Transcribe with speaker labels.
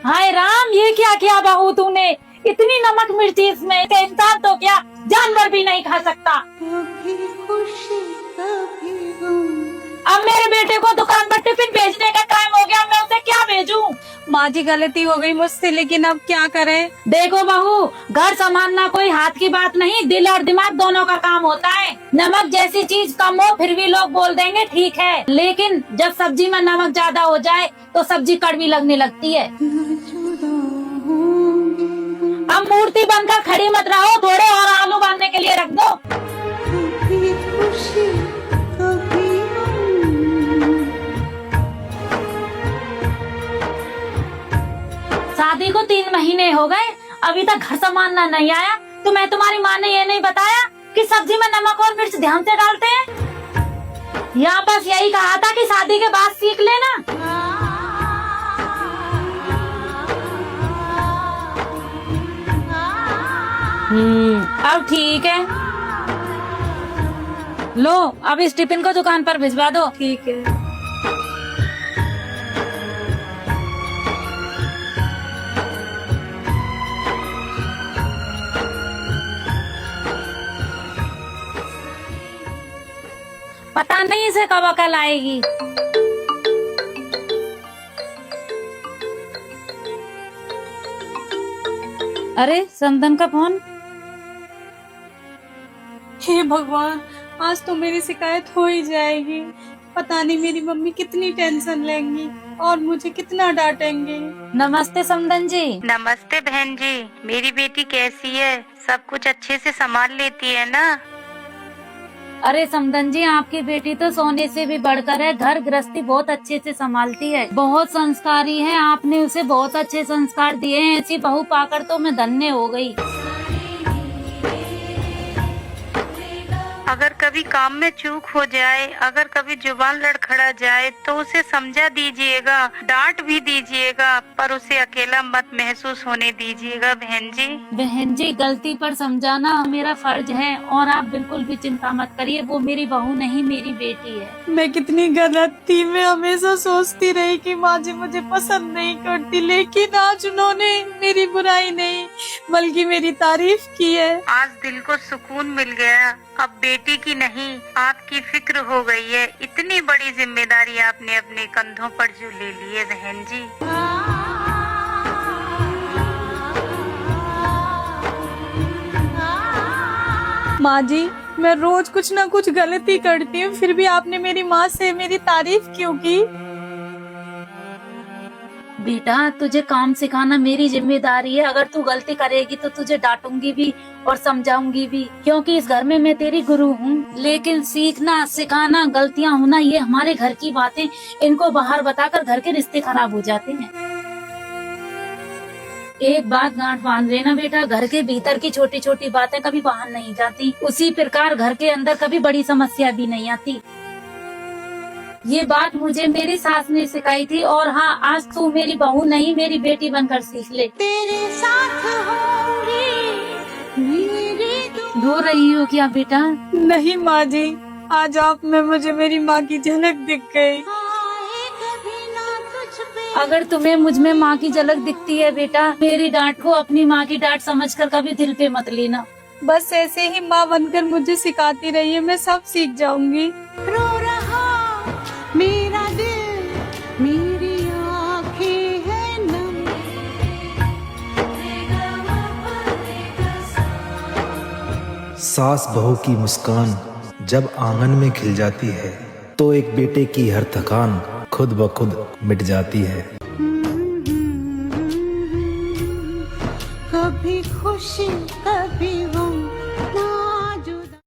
Speaker 1: हाय राम, ये क्या किया बहू तूने? इतनी नमक मिर्ची इसमें, इसे इंसान तो क्या जानवर भी नहीं खा सकता।
Speaker 2: कभी खुशी कभी गम।
Speaker 1: अब मेरे बेटे को दुकान पर टिफिन भेजने का टाइम हो गया, मैं उसे क्या भेजूं?
Speaker 3: माँ जी गलती हो गई मुझसे, लेकिन अब क्या करें।
Speaker 1: देखो बहू, घर संभालना कोई हाथ की बात नहीं, दिल और दिमाग दोनों का काम होता है। नमक जैसी चीज कम हो फिर भी लोग बोल देंगे ठीक है, लेकिन जब सब्जी में नमक ज्यादा हो जाए तो सब्जी कड़वी लगने लगती है। अब मूर्ति बनकर खड़ी मत रहो, थोड़े और आलू बांधने के लिए रख दो।
Speaker 2: कभी खुशी कभी गम।
Speaker 1: शादी को 3 महीने हो गए, अभी तक घर संभालना नहीं आया। तो मैं तुम्हारी माँ ने ये नहीं बताया कि सब्जी में नमक और मिर्च ध्यान से डालते हैं? यहाँ बस यही कहा था कि शादी के बाद सीख लेना। अब ठीक है, लो अब इस टिफिन को दुकान पर भिजवा दो।
Speaker 3: ठीक है।
Speaker 1: पता नहीं इसे कब अकल आएगी। अरे संदन का फोन।
Speaker 3: हे भगवान, आज तो मेरी शिकायत हो ही जाएगी। पता नहीं मेरी मम्मी कितनी टेंशन लेंगी और मुझे कितना डांटेंगे।
Speaker 1: नमस्ते समदन जी।
Speaker 4: नमस्ते बहन जी, मेरी बेटी कैसी है? सब कुछ अच्छे से संभाल लेती है ना?
Speaker 1: अरे समदन जी, आपकी बेटी तो सोने से भी बढ़कर है, घर गृहस्थी बहुत अच्छे से संभालती है, बहुत संस्कारी है। आपने उसे बहुत अच्छे संस्कार दिए हैं, ऐसी बहू पाकर तो मैं धन्य हो गई।
Speaker 4: अगर कभी काम में चूक हो जाए, अगर कभी जुबान लड़खड़ा जाए तो उसे समझा दीजिएगा, डांट भी दीजिएगा, पर उसे अकेला मत महसूस होने दीजिएगा बहन जी।
Speaker 1: बहन जी, गलती पर समझाना मेरा फर्ज है और आप बिल्कुल भी चिंता मत करिए, वो मेरी बहू नहीं मेरी बेटी है।
Speaker 3: मैं कितनी गलत थी। मैं हमेशा सोचती रही कि माँ जी मुझे पसंद नहीं करती, लेकिन आज उन्होंने मेरी बुराई नहीं बल्कि मेरी तारीफ की है।
Speaker 4: आज दिल को सुकून मिल गया। अब बेटी की नहीं, आपकी फिक्र हो गई है। इतनी बड़ी जिम्मेदारी आपने अपने कंधों पर जो ले ली है बहन जी।
Speaker 3: माँ जी, मैं रोज कुछ न कुछ गलती करती हूँ, फिर भी आपने मेरी माँ से मेरी तारीफ क्यों की?
Speaker 1: बेटा, तुझे काम सिखाना मेरी जिम्मेदारी है। अगर तू गलती करेगी तो तुझे डांटूंगी भी और समझाऊंगी भी, क्योंकि इस घर में मैं तेरी गुरु हूँ। लेकिन सीखना, सिखाना, गलतियाँ होना ये हमारे घर की बातें, इनको बाहर बताकर घर के रिश्ते खराब हो जाते हैं। एक बात गांठ बांध लेना बेटा, घर के भीतर की छोटी छोटी बातें कभी बाहर नहीं जाती, उसी प्रकार घर के अंदर कभी बड़ी समस्या भी नहीं आती। ये बात मुझे मेरी सास ने सिखाई थी, और हाँ, आज तू मेरी बहू नहीं मेरी बेटी बनकर सीख ले।
Speaker 2: तेरे साथ होंगी मेरी
Speaker 1: रो रही हो क्या बेटा?
Speaker 3: नहीं माँ जी, आज आप में मुझे मेरी माँ की झलक दिख गई।
Speaker 2: दुआएं कभी ना तुझ पे।
Speaker 1: अगर तुम्हें मुझ में माँ की झलक दिखती है बेटा, मेरी डांट को अपनी माँ की डांट समझकर कभी दिल पे मत लेना।
Speaker 3: बस ऐसे ही माँ बनकर मुझे सिखाती रहिए, मैं सब सीख जाऊंगी।
Speaker 2: रो रहा मेरा दिल, मेरी आँखें हैं नम।
Speaker 5: सास बहू की मुस्कान जब आंगन में खिल जाती है तो एक बेटे की हर थकान खुद ब खुद मिट जाती है।
Speaker 2: कभी खुशी कभी गम।